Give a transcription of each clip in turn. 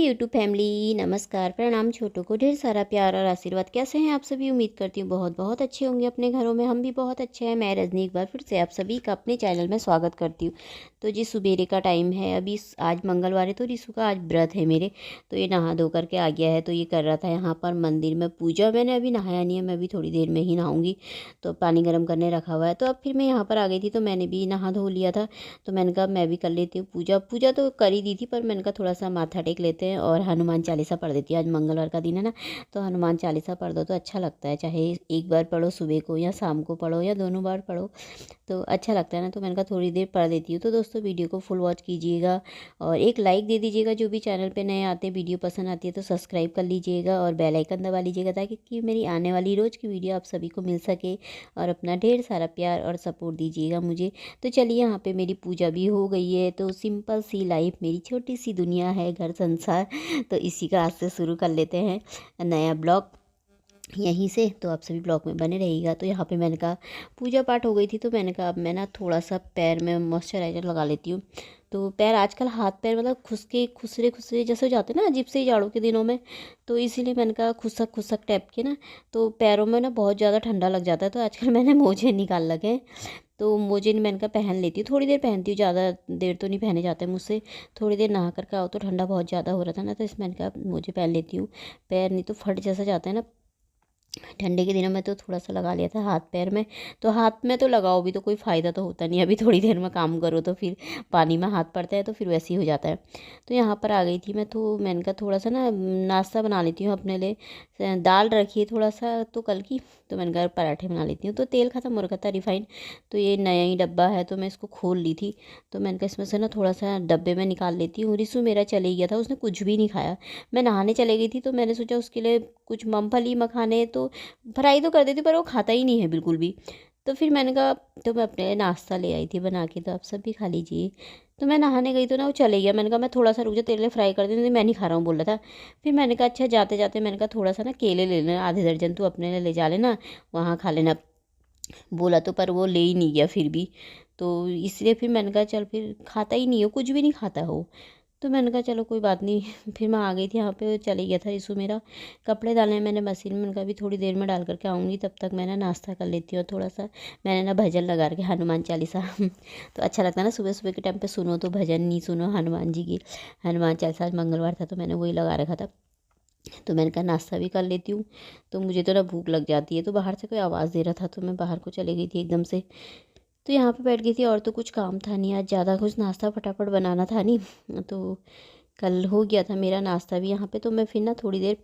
YouTube family, नमस्कार, प्रणाम। छोटों को ढेर सारा प्यार और आशीर्वाद। कैसे हैं आप सभी? उम्मीद करती हूँ बहुत बहुत अच्छे होंगे अपने घरों में। हम भी बहुत अच्छे हैं। मैं रजनी एक बार फिर से आप सभी का अपने चैनल में स्वागत करती हूँ। तो जी सुबेरे का टाइम है अभी। आज मंगलवार है तो रिशु का आज व्रत है मेरे। तो ये नहा धो करके आ गया है। तो ये कर रहा था यहाँ पर मंदिर में पूजा। मैंने अभी नहाया नहीं है, मैं भी थोड़ी देर में ही नहाऊंगी। तो पानी गर्म करने रखा हुआ है। तो अब फिर मैं यहाँ पर आ गई थी तो मैंने भी नहा धो लिया था। तो मैंने कहा मैं भी कर लेती हूँ पूजा। पूजा तो कर ही दी थी, पर मैंने कहा थोड़ा सा माथा टेक लेते हैं और हनुमान चालीसा पढ़ देती हूँ। आज मंगलवार का दिन है ना, तो हनुमान चालीसा पढ़ दो तो अच्छा लगता है। चाहे एक बार पढ़ो सुबह को या शाम को पढ़ो या दोनों बार पढ़ो तो अच्छा लगता है ना। तो मैंने कहा थोड़ी देर पढ़ देती हूँ। तो दोस्तों वीडियो को फुल वॉच कीजिएगा और एक लाइक दे दीजिएगा। जो भी चैनल पे नए आते हैं, वीडियो पसंद आती है तो सब्सक्राइब कर लीजिएगा और बेल आइकन दबा लीजिएगा ताकि कि मेरी आने वाली रोज़ की वीडियो आप सभी को मिल सके। और अपना ढेर सारा प्यार और सपोर्ट दीजिएगा मुझे। तो चलिए, यहाँ पे मेरी पूजा भी हो गई है। तो सिंपल सी लाइफ, मेरी छोटी सी दुनिया है, घर संसार। तो इसी का आज से शुरू कर लेते हैं नया ब्लॉग यहीं से। तो आप सभी ब्लॉग में बने रहिएगा। तो यहाँ पे मैंने कहा पूजा पाठ हो गई थी तो मैंने कहा अब मैं ना थोड़ा सा पैर में मॉइस्चराइज़र लगा लेती हूँ। तो पैर आजकल हाथ पैर मतलब खुसके खुसरे खुसरे जैसे हो जाते हैं ना अजीब से ही जाड़ों के दिनों में। तो इसीलिए मैंने कहा खुसक खुसक टाइप के ना, तो पैरों में ना बहुत ज़्यादा ठंडा लग जाता है। तो आजकल मैंने मोजे निकाल लगे हैं। तो मोजे मैंने कहा पहन लेती हूँ, थोड़ी देर पहनती हूँ, ज़्यादा देर तो नहीं पहने जाते मुझसे। थोड़ी देर नहा करके आओ तो ठंडा बहुत ज़्यादा हो रहा था ना, तो इसमें मैंने कहा मोजे पहन लेती हूँ। पैर नहीं तो फट जैसा जाता है ना ठंडे के दिनों में। तो थोड़ा सा लगा लिया था हाथ पैर में। तो हाथ में तो लगाओ भी तो कोई फ़ायदा तो होता नहीं। अभी थोड़ी देर में काम करो तो फिर पानी में हाथ पड़ता है तो फिर वैसे ही हो जाता है। तो यहाँ पर आ गई थी मैं। तो मैंने कहा थोड़ा सा ना नाश्ता बना लेती हूँ अपने लिए। दाल रखी है थोड़ा सा तो कल की, तो मैंने कहा पराठे बना लेती हूँ। तो तेल ख़त्म हो रखा था रिफाइंड। तो ये नया ही डब्बा है तो मैं इसको खोल ली थी। तो मैंने कहा इसमें से ना थोड़ा सा डब्बे में निकाल लेती हूँ। रिशु मेरा चले गया था, उसने कुछ भी नहीं खाया। मैं नहाने चले गई थी तो मैंने सोचा उसके लिए कुछ मूँगफली मखाने तो फ्राई तो कर देती पर वो खाता ही नहीं है बिल्कुल भी। तो फिर मैंने कहा तो मैं अपने लिए नाश्ता ले आई थी बना के, तो आप सब भी खा लीजिए। तो मैं नहाने गई तो ना वो चले गया। मैंने कहा मैं थोड़ा सा रुक जा, तेरे लिए फ्राई कर देती, मैं नहीं खा रहा हूँ बोल रहा था। फिर मैंने कहा अच्छा जाते जाते मैंने कहा थोड़ा सा ना केले ले लेना, आधे दर्जन तू अपने लिए ले जा लेना, वहाँ खा लेना बोला। तो पर वो ले ही नहीं गया फिर भी। तो इसलिए फिर मैंने कहा चल, फिर खाता ही नहीं हो, कुछ भी नहीं खाता हो। तो मैंने कहा चलो कोई बात नहीं। फिर मैं आ गई थी यहाँ पे, चले गया था रिशु मेरा। कपड़े डाले मैंने मशीन में, उनका भी थोड़ी देर में डाल करके आऊँगी, तब तक मैं ना नाश्ता कर लेती हूँ। थोड़ा सा मैंने ना भजन लगा रखे हनुमान चालीसा। तो अच्छा लगता है ना सुबह सुबह के टाइम पे सुनो, तो भजन नहीं सुनो हनुमान जी की। हनुमान चालीसा, आज मंगलवार था तो मैंने वही लगा रखा था। तो मैंने कहा नाश्ता भी कर लेती हूँ। तो मुझे तो ना भूख लग जाती है। तो बाहर से कोई आवाज़ दे रहा था तो मैं बाहर को चली गई थी एकदम से। तो यहाँ पे बैठ गई थी और तो कुछ काम था नहीं आज ज़्यादा, कुछ नाश्ता फटाफट बनाना था नहीं। तो कल हो गया था मेरा नाश्ता भी यहाँ पे। तो मैं फिर ना थोड़ी देर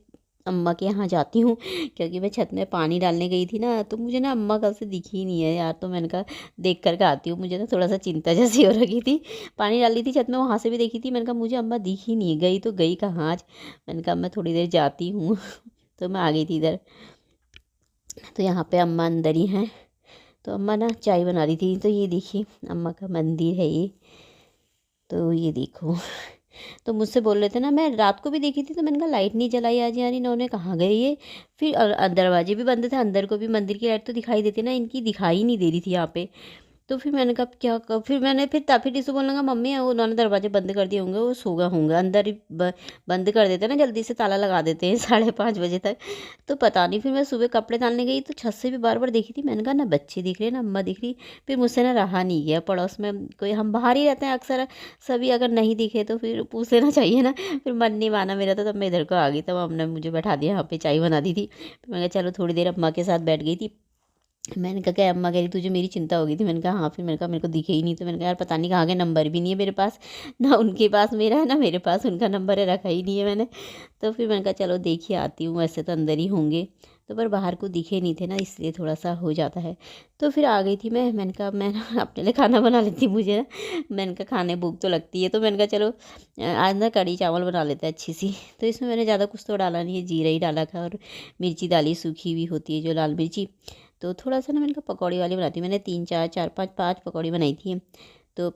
अम्मा के यहाँ जाती हूँ क्योंकि मैं छत में पानी डालने गई थी ना, तो मुझे ना अम्मा कल से दिखी ही नहीं है यार। तो मैंने कहा देख करके आती हूँ, मुझे ना थोड़ा सा चिंता जैसी हो रही थी। पानी डाली थी छत में, वहाँ से भी देखी थी। मैंने कहा मुझे अम्मा दिख ही नहीं है, गई तो गई कहाँ आज। मैंने कहा मैं थोड़ी देर जाती हूँ। तो मैं आ गई थी इधर। तो यहाँ पे अम्मा अंदर ही हैं। तो अम्मा ना चाय बना रही थी। तो ये देखिए अम्मा का मंदिर है ये। तो ये देखो। तो मुझसे बोल रहे थे ना, मैं रात को भी देखी थी तो मैंने कहा लाइट नहीं जलाई आज यार, इन्होंने कहाँ गए ये। फिर दरवाजे भी बंद थे, अंदर को भी मंदिर की लाइट तो दिखाई देती ना, इनकी दिखाई नहीं दे रही थी यहाँ पे। तो फिर मैंने कहा क्या फिर मैंने फिर इसे बोलने लगा मम्मी वो उन्होंने दरवाजे बंद कर दिए होंगे, वो सो गए होंगे अंदर ही। बंद कर देते हैं ना जल्दी से, ताला लगा देते हैं 5:30 बजे तक। तो पता नहीं। फिर मैं सुबह कपड़े डालने गई तो छत से भी बार बार देखी थी। मैंने कहा ना बच्चे दिख रहे ना अम्मा दिख रही। फिर मुझसे ना रहा नहीं गया। पड़ोस में कोई, हम बाहर ही रहते हैं अक्सर सभी, अगर नहीं दिखे तो फिर पूछ लेना चाहिए ना। फिर मन नहीं माना मेरा तो तब मैं इधर को आ गई। तब हमने मुझे बैठा दिया यहाँ पे, चाय बना दी थी। फिर मैंने कहा चलो थोड़ी देर अम्मा के साथ बैठ गई थी। मैंने कहा क्या अम्मा कह रही तुझे मेरी चिंता हो गई थी। मैंने कहा हाँ। फिर मैंने कहा मेरे को दिखे ही नहीं। तो मैंने कहा यार पता नहीं कहाँ गए, नंबर भी नहीं है मेरे पास, ना उनके पास मेरा है ना मेरे पास उनका नंबर है, रखा ही नहीं है मैंने। तो फिर मैंने कहा चलो देखिए आती हूँ, वैसे तो अंदर ही होंगे। तो पर बाहर को दिखे नहीं थे ना, इसलिए थोड़ा सा हो जाता है। तो फिर आ गई थी मैं। मैंने कहा मैं ना अपने लिए खाना बना लेती, मुझे ना मैंने कहा खाने भूख तो लगती है। तो मैंने कहा चलो आज ना कढ़ी चावल बना लेते हैं अच्छी सी। तो इसमें मैंने ज़्यादा कुछ तो डाला नहीं है, जीरा ही डाला था और मिर्ची डाली, सूखी हुई होती है जो लाल मिर्ची। तो थोड़ा सा ना मैंने कहा पकौड़ी वाली बनाती हूँ। मैंने 3 4 4 5 5 पकौड़ी बनाई थी। तो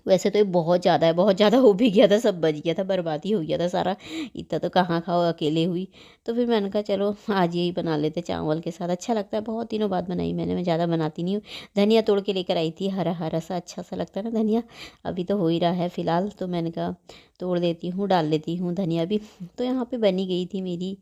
वैसे तो ये बहुत ज़्यादा है, बहुत ज़्यादा हो भी गया था, सब बच गया था, बर्बाद ही हो गया था सारा। इतना तो कहाँ खाओ, अकेले हुई। तो फिर मैंने कहा चलो आज यही बना लेते चावल के साथ, अच्छा लगता है। बहुत दिनों बाद बनाई मैंने, मैं ज़्यादा बनाती नहीं हूँ। धनिया तोड़ के लेकर आई थी, हरा हरा सा अच्छा सा लगता है ना धनिया। अभी तो हो ही रहा है फ़िलहाल, तो मैंने कहा तोड़ देती हूँ, डाल लेती हूँ धनिया भी। तो यहाँ पे बनी गई थी मेरी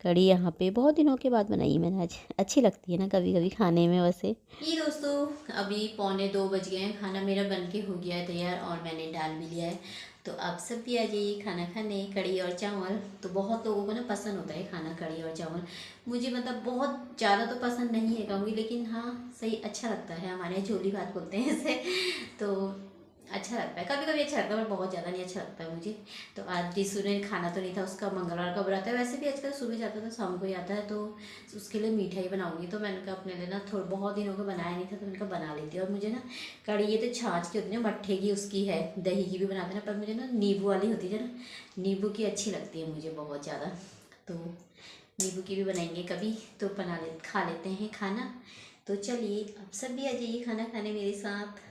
कढ़ी, यहाँ पे बहुत दिनों के बाद बनाई मैंने आज। अच्छी लगती है ना कभी कभी खाने में वैसे। ये दोस्तों अभी 1:45 बज गए हैं, खाना मेरा बन के हो गया है तैयार और मैंने डाल भी लिया है। तो आप सब भी आ जाइए खाना खाने, कढ़ी और चावल। तो बहुत लोगों को ना पसंद होता है खाना कढ़ी और चावल। मुझे मतलब बहुत ज़्यादा तो पसंद नहीं है कहूँगी, लेकिन हाँ सही अच्छा लगता है, हमारे यहाँ झोली भात बोलते हैं इसे। तो अच्छा लगता है, कभी कभी अच्छा लगता है, पर बहुत ज़्यादा नहीं अच्छा लगता है मुझे। तो आज डिशू ने खाना तो नहीं था, उसका मंगलवार का व्रत है। वैसे भी आजकल सुबह जाता था शाम को ही आता है, तो उसके लिए मिठाई बनाऊंगी। तो मैंने कहा अपने लिए ना थोड़ा बहुत दिनों को बनाया नहीं था, तो मैंने कहा बना लेती हूँ। और मुझे ना कढ़ी ये तो छाछ की होती है ना, मट्ठे की उसकी है, दही की भी बनाते हैं ना, पर मुझे ना नींबू वाली होती है ना, नींबू की अच्छी लगती है मुझे बहुत ज़्यादा। तो नींबू की भी बनाएंगे कभी, तो खा लेते हैं खाना। तो चलिए आप सब भी आ जाइए खाना खाने मेरे साथ।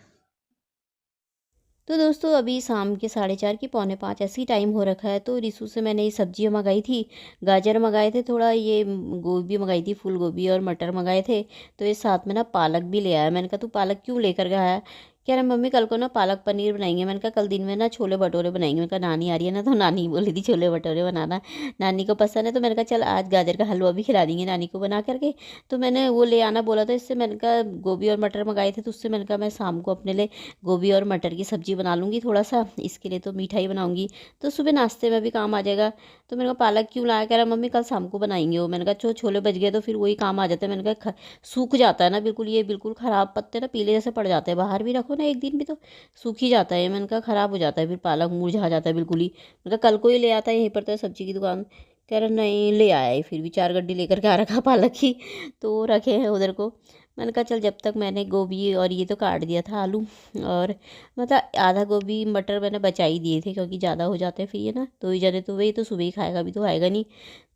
तो दोस्तों अभी शाम के 4:30 की 4:45 ऐसे ही टाइम हो रखा है। तो रिशु से मैंने ये सब्जियां मंगाई थी, गाजर मंगाए थे, थोड़ा ये गोभी मंगाई थी, फूल गोभी और मटर मंगाए थे। तो ये साथ में ना पालक भी ले आया। मैंने कहा तू पालक क्यों लेकर गया है? कह रहा मम्मी कल को ना पालक पनीर बनाएंगे। मैंने कहा कल दिन में ना छोले भटूरे बनाएंगे। मैंने कहा नानी आ रही है ना, तो नानी बोली थी छोले भटूरे बनाना, नानी को पसंद है। तो मैंने कहा चल आज गाजर का हलवा भी खिला देंगे नानी को बना करके। तो मैंने वो ले आना बोला था इससे, मैंने कहा गोभी और मटर मंगाए थे, तो उससे मैंने कहा मैं शाम को अपने लिए गोभी और मटर की सब्ज़ी बना लूँगी थोड़ा सा, इसके लिए तो मिठाई बनाऊँगी, तो सुबह नाश्ते में भी काम आ जाएगा। तो मैंने कहा पालक क्यों लाया? कह रहा मम्मी कल शाम को बनाएंगे वो। मैंने कहा छोले बच गए तो फिर वही काम आ जाता है। मैंने कहा सूख जाता है ना बिल्कुल, ये बिल्कुल ख़राब पत्ते ना पीले जैसे पड़ जाते हैं, बाहर भी रखो ना एक दिन भी तो सूख ही जाता है। मैंने कहा ख़राब हो जाता है, फिर पालक मुरझा जाता है बिल्कुल ही। मैंने कहा कल को ही ले आता है, यहीं पर तो है सब्ज़ी की दुकान। कह रहा नहीं ले आया है, फिर भी 4 गड्डी लेकर के आ रखा पालक की, तो रखे हैं उधर को। मैंने कहा चल जब तक मैंने गोभी और ये तो काट दिया था आलू, और मतलब आधा गोभी मटर मैंने बचा ही दिए थे, क्योंकि ज़्यादा हो जाते हैं फिर ये ना, 2 ही जने तो वही तो सुबह ही खाएगा, अभी तो आएगा नहीं।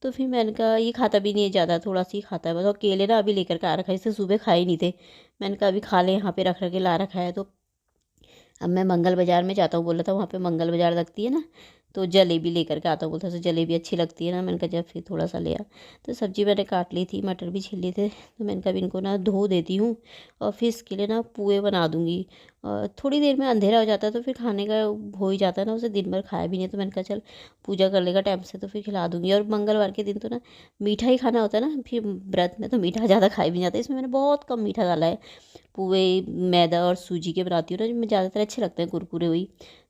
तो फिर मैंने कहा ये खाता भी नहीं है ज़्यादा, थोड़ा सा ही खाता है बस। और केले ना अभी लेकर के आ रखा है, इससे सुबह खाए नहीं थे। मैंने कहा अभी खा ले, यहाँ पे रख रख के ला रखा है। तो अब मैं मंगल बाज़ार में जाता हूँ, बोला था वहाँ पे मंगल बाज़ार लगती है ना, तो जलेबी लेकर के आता हूँ। बोलता है जलेबी अच्छी लगती है ना। मैंने कहा जब फिर थोड़ा सा ले आ। तो सब्ज़ी मैंने काट ली थी, मटर भी छील लिए थे। तो मैंने कहा इनको ना धो देती हूँ, और फिर इसके लिए ना पुए बना दूँगी। और थोड़ी देर में अंधेरा हो जाता है, तो फिर खाने का हो ही जाता है ना, उसे दिन भर खाया भी नहीं। तो मैंने कहा चल पूजा कर लेगा टाइम से, तो फिर खिला दूँगी। और मंगलवार के दिन तो ना मीठा ही खाना होता है ना, फिर व्रत में तो मीठा ज़्यादा खाया भी नहीं जाता। इसमें मैंने बहुत कम मीठा डाला है। पुए मैदा और सूजी के बनाती हूँ ना, जिनमें ज़्यादातर अच्छे लगते हैं कुरकुरे हुई।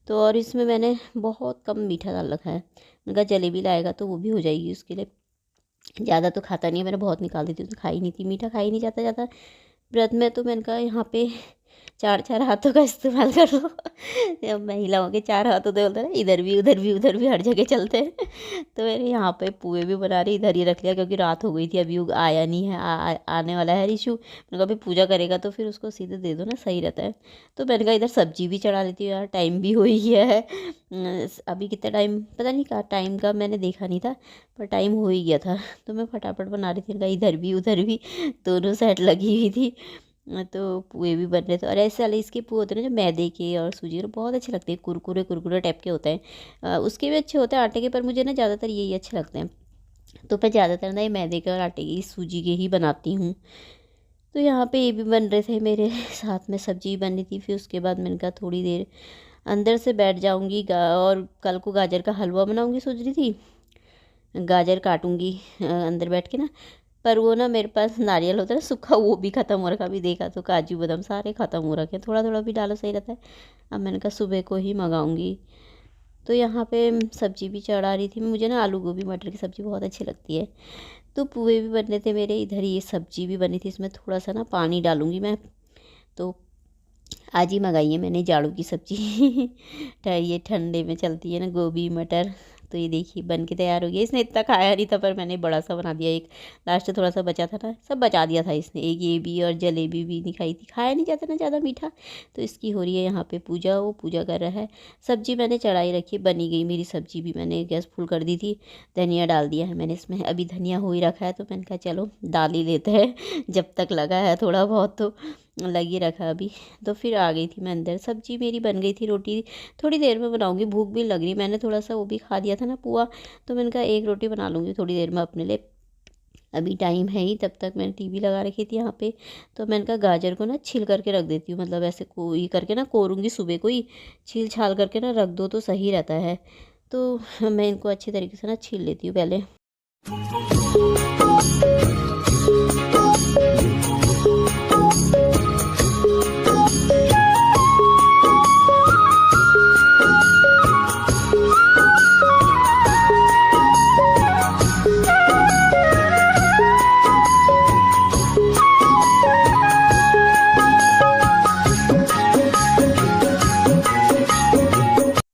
तो और इसमें मैंने बहुत कम मीठा डाल रखा है। मैंने कहा जलेबी लाएगा तो वो भी हो जाएगी उसके लिए। ज़्यादा तो खाता नहीं है, मैंने बहुत निकाल दी थी, तो खाई नहीं थी, मीठा खाई नहीं जाता ज़्यादा व्रत में। तो मैंने कहा यहाँ पे 4 हाथों का इस्तेमाल कर लो। जब महिलाओं के 4 हाथ होते बोलते हैं ना, इधर भी उधर भी उधर भी हर जगह चलते हैं। तो मैंने यहाँ पे पुए भी बना रही, इधर ही रख लिया, क्योंकि रात हो गई थी, अभी वो आया नहीं है, आने वाला है रिशु। मैंने कहा अभी पूजा करेगा तो फिर उसको सीधे दे दो ना, सही रहता है। तो मैंने कहा इधर सब्जी भी चढ़ा लेती हूँ यार, टाइम भी हो ही गया है। अभी कितना टाइम पता नहीं, कहा टाइम का मैंने देखा नहीं था, पर टाइम हो ही गया था। तो मैं फटाफट बना रही थी, मैंने कहा इधर भी उधर भी दोनों साइड लगी हुई थी। तो पुए भी बन रहे थे। और ऐसे वाले इसके पुए होते हैं ना जो मैदे के और सूजी के, बहुत अच्छे लगते हैं, कुरकुरे कुरकुरे टाइप के होते हैं। उसके भी अच्छे होते हैं आटे के, पर मुझे ना ज़्यादातर यही अच्छे लगते हैं। तो मैं ज़्यादातर ना ये मैदे के और आटे की सूजी के ही बनाती हूँ। तो यहाँ पे ये भी बन रहे थे मेरे साथ में, सब्जी बनी थी। फिर उसके बाद मैंने कहा थोड़ी देर अंदर से बैठ जाऊँगी, और कल को गाजर का हलवा बनाऊँगी सोच रही थी, गाजर काटूँगी अंदर बैठ के ना। पर वो ना मेरे पास नारियल होता है ना सूखा, वो भी ख़त्म हो रखा, भी देखा तो काजू बादाम सारे ख़त्म हो रखे हैं। थोड़ा थोड़ा भी डालो सही रहता है। अब मैंने कहा सुबह को ही मंगाऊंगी। तो यहाँ पे सब्जी भी चढ़ा रही थी। मुझे ना आलू गोभी मटर की सब्ज़ी बहुत अच्छी लगती है। तो पुए भी बने थे मेरे इधर, ये सब्जी भी बनी थी, इसमें थोड़ा सा ना पानी डालूंगी मैं। तो आज ही मंगाई है मैंने जाड़ू की सब्ज़ी। ये ठंडे में चलती है ना, गोभी मटर। तो ये देखिए बन के तैयार हो गया। इसने इतना खाया नहीं था, पर मैंने बड़ा सा बना दिया एक, लास्ट में थोड़ा सा बचा था ना, सब बचा दिया था इसने। एक ये भी और जलेबी भी नहीं खाई थी, खाया नहीं जाता ना ज़्यादा मीठा। तो इसकी हो रही है यहाँ पे पूजा, वो पूजा कर रहा है। सब्जी मैंने चढ़ाई रखी, बनी गई मेरी सब्जी भी, मैंने गैस फुल कर दी थी। धनिया डाल दिया है मैंने इसमें, अभी धनिया हो ही रखा है। तो मैंने कहा चलो डाल ही लेते हैं जब तक लगा है थोड़ा बहुत। तो लगी रखा अभी। तो फिर आ गई थी मैं अंदर। सब्जी मेरी बन गई थी, रोटी थोड़ी देर में बनाऊंगी, भूख भी लग रही। मैंने थोड़ा सा वो भी खा दिया था ना पुआ, तो मैंने कहा एक रोटी बना लूँगी थोड़ी देर में अपने लिए, अभी टाइम है ही। तब तक मैंने टीवी लगा रखी थी यहाँ पे। तो मैंने कहा गाजर को ना छील करके रख देती हूँ, मतलब ऐसे कोई करके ना कोरूँगी, सुबह को ही छील छाल करके ना रख दो तो सही रहता है। तो मैं इनको अच्छी तरीके से ना छील लेती हूँ पहले।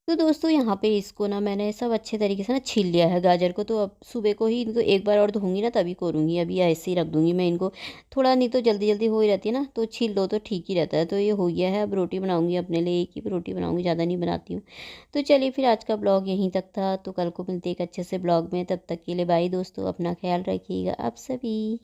तो दोस्तों यहाँ पे इसको ना मैंने सब अच्छे तरीके से ना छील लिया है गाजर को। तो अब सुबह को ही इनको एक बार और धोऊंगी ना तभी करूँगी, अभी ऐसे ही रख दूँगी मैं इनको। थोड़ा नहीं तो जल्दी जल्दी हो ही रहती है ना, तो छील लो तो ठीक ही रहता है। तो ये हो गया है। अब रोटी बनाऊँगी अपने लिए, एक ही रोटी बनाऊँगी, ज़्यादा नहीं बनाती हूँ। तो चलिए फिर आज का ब्लॉग यहीं तक था। तो कल को मिलते एक अच्छे से ब्लॉग में, तब तक के लिए बाय दोस्तों, अपना ख्याल रखिएगा आप सभी।